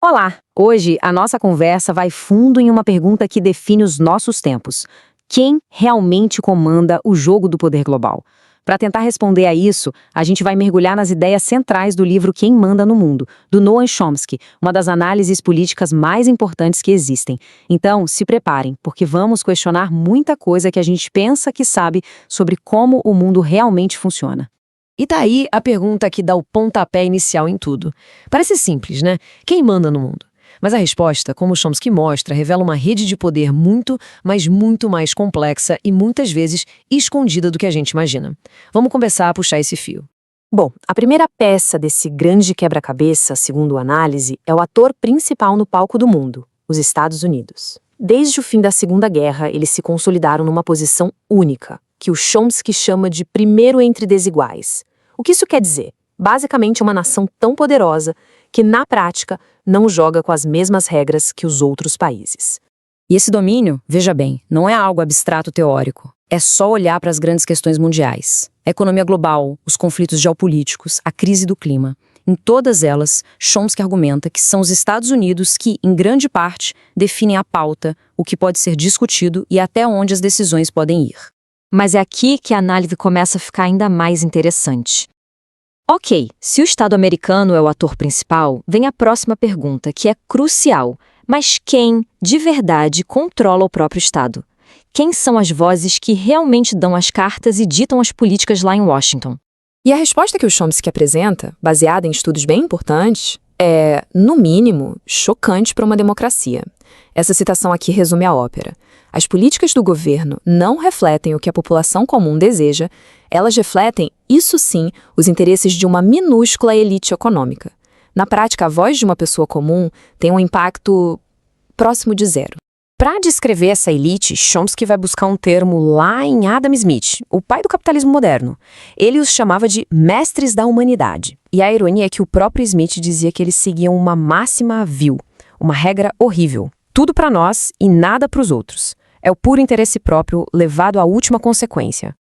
Olá! Hoje a nossa conversa vai fundo em uma pergunta que define os nossos tempos. Quem realmente comanda o jogo do poder global? Para tentar responder a isso, a gente vai mergulhar nas ideias centrais do livro Quem Manda no Mundo, do Noam Chomsky, uma das análises políticas mais importantes que existem. Então, se preparem, porque vamos questionar muita coisa que a gente pensa que sabe sobre como o mundo realmente funciona. E tá aí a pergunta que dá o pontapé inicial em tudo. Parece simples, né? Quem manda no mundo? Mas a resposta, como Chomsky mostra, revela uma rede de poder muito, mas muito mais complexa e muitas vezes escondida do que a gente imagina. Vamos começar a puxar esse fio. Bom, a primeira peça desse grande quebra-cabeça, segundo a análise, é o ator principal no palco do mundo, os Estados Unidos. Desde o fim da Segunda Guerra, eles se consolidaram numa posição única, que o Chomsky chama de primeiro entre desiguais. O que isso quer dizer? Basicamente, uma nação tão poderosa que, na prática, não joga com as mesmas regras que os outros países. E esse domínio, veja bem, não é algo abstrato teórico. É só olhar para as grandes questões mundiais. A economia global, os conflitos geopolíticos, a crise do clima. Em todas elas, Chomsky argumenta que são os Estados Unidos que, em grande parte, definem a pauta, o que pode ser discutido e até onde as decisões podem ir. Mas é aqui que a análise começa a ficar ainda mais interessante. Ok, se o Estado americano é o ator principal, vem a próxima pergunta, que é crucial. Mas quem, de verdade, controla o próprio Estado? Quem são as vozes que realmente dão as cartas e ditam as políticas lá em Washington? E a resposta que o Chomsky apresenta, baseada em estudos bem importantes, é, no mínimo, chocante para uma democracia. Essa citação aqui resume a ópera. As políticas do governo não refletem o que a população comum deseja, elas refletem, isso sim, os interesses de uma minúscula elite econômica. Na prática, a voz de uma pessoa comum tem um impacto próximo de zero. Para descrever essa elite, Chomsky vai buscar um termo lá em Adam Smith, o pai do capitalismo moderno. Ele os chamava de mestres da humanidade. E a ironia é que o próprio Smith dizia que eles seguiam uma máxima vil, uma regra horrível. Tudo para nós e nada para os outros. É o puro interesse próprio levado à última consequência.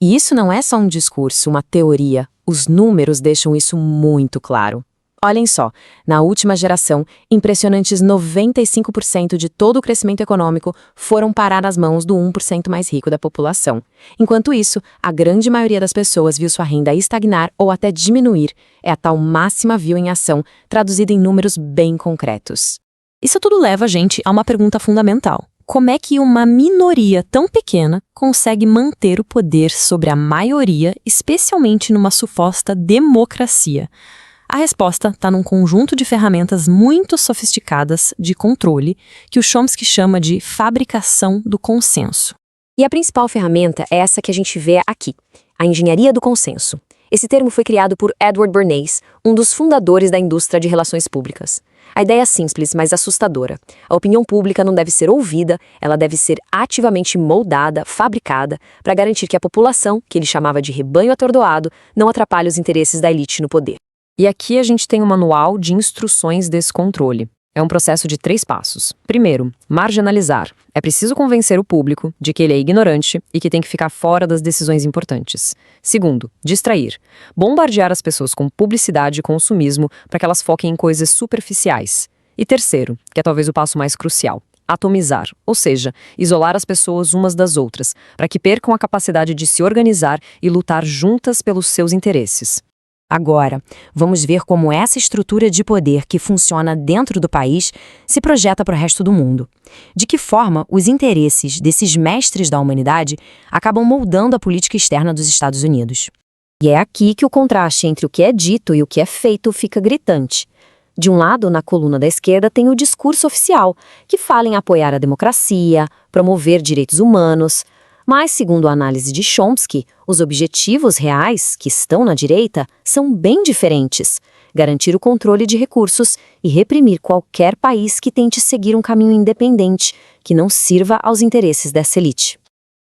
E isso não é só um discurso, uma teoria. Os números deixam isso muito claro. Olhem só, na última geração, impressionantes 95% de todo o crescimento econômico foram parar nas mãos do 1% mais rico da população. Enquanto isso, a grande maioria das pessoas viu sua renda estagnar ou até diminuir. É a tal máxima vil em ação, traduzida em números bem concretos. Isso tudo leva a gente a uma pergunta fundamental. Como é que uma minoria tão pequena consegue manter o poder sobre a maioria, especialmente numa suposta democracia? A resposta está num conjunto de ferramentas muito sofisticadas de controle que o Chomsky chama de fabricação do consenso. E a principal ferramenta é essa que a gente vê aqui, a engenharia do consenso. Esse termo foi criado por Edward Bernays, um dos fundadores da indústria de relações públicas. A ideia é simples, mas assustadora. A opinião pública não deve ser ouvida, ela deve ser ativamente moldada, fabricada, para garantir que a população, que ele chamava de rebanho atordoado, não atrapalhe os interesses da elite no poder. E aqui a gente tem um manual de instruções desse controle. É um processo de 3 passos. Primeiro, marginalizar. É preciso convencer o público de que ele é ignorante e que tem que ficar fora das decisões importantes. Segundo, distrair. Bombardear as pessoas com publicidade e consumismo para que elas foquem em coisas superficiais. E terceiro, que é talvez o passo mais crucial, atomizar, ou seja, isolar as pessoas umas das outras, para que percam a capacidade de se organizar e lutar juntas pelos seus interesses. Agora, vamos ver como essa estrutura de poder que funciona dentro do país se projeta para o resto do mundo. De que forma os interesses desses mestres da humanidade acabam moldando a política externa dos Estados Unidos. E é aqui que o contraste entre o que é dito e o que é feito fica gritante. De um lado, na coluna da esquerda, tem o discurso oficial, que fala em apoiar a democracia, promover direitos humanos. Mas, segundo a análise de Chomsky, os objetivos reais, que estão na direita, são bem diferentes. Garantir o controle de recursos e reprimir qualquer país que tente seguir um caminho independente, que não sirva aos interesses dessa elite.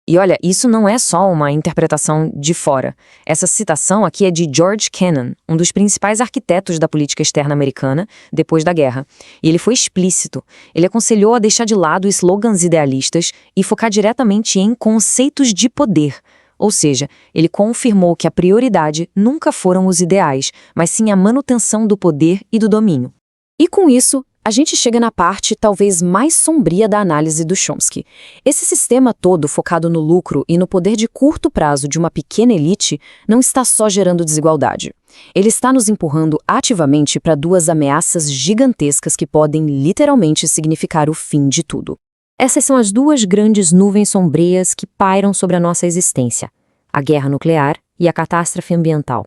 E olha, isso não é só uma interpretação de fora. Essa citação aqui é de George Kennan, um dos principais arquitetos da política externa americana depois da guerra. E ele foi explícito. Ele aconselhou a deixar de lado slogans idealistas e focar diretamente em conceitos de poder. Ou seja, ele confirmou que a prioridade nunca foram os ideais, mas sim a manutenção do poder e do domínio. E com isso, a gente chega na parte talvez mais sombria da análise do Chomsky. Esse sistema todo focado no lucro e no poder de curto prazo de uma pequena elite não está só gerando desigualdade. Ele está nos empurrando ativamente para duas ameaças gigantescas que podem literalmente significar o fim de tudo. Essas são as duas grandes nuvens sombrias que pairam sobre a nossa existência: a guerra nuclear e a catástrofe ambiental.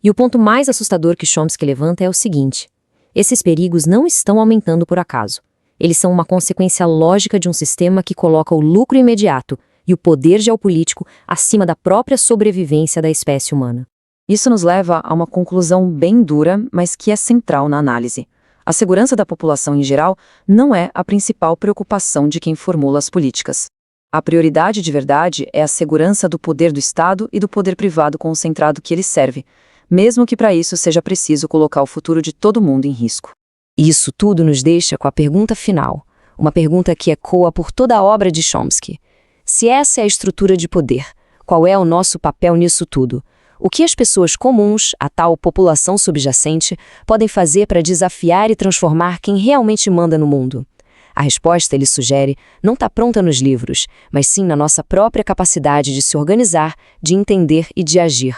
E o ponto mais assustador que Chomsky levanta é o seguinte: esses perigos não estão aumentando por acaso. Eles são uma consequência lógica de um sistema que coloca o lucro imediato e o poder geopolítico acima da própria sobrevivência da espécie humana. Isso nos leva a uma conclusão bem dura, mas que é central na análise. A segurança da população em geral não é a principal preocupação de quem formula as políticas. A prioridade de verdade é a segurança do poder do Estado e do poder privado concentrado que ele serve, mesmo que para isso seja preciso colocar o futuro de todo mundo em risco. Isso tudo nos deixa com a pergunta final, uma pergunta que ecoa por toda a obra de Chomsky. Se essa é a estrutura de poder, qual é o nosso papel nisso tudo? O que as pessoas comuns, a tal população subjacente, podem fazer para desafiar e transformar quem realmente manda no mundo? A resposta, ele sugere, não está pronta nos livros, mas sim na nossa própria capacidade de se organizar, de entender e de agir.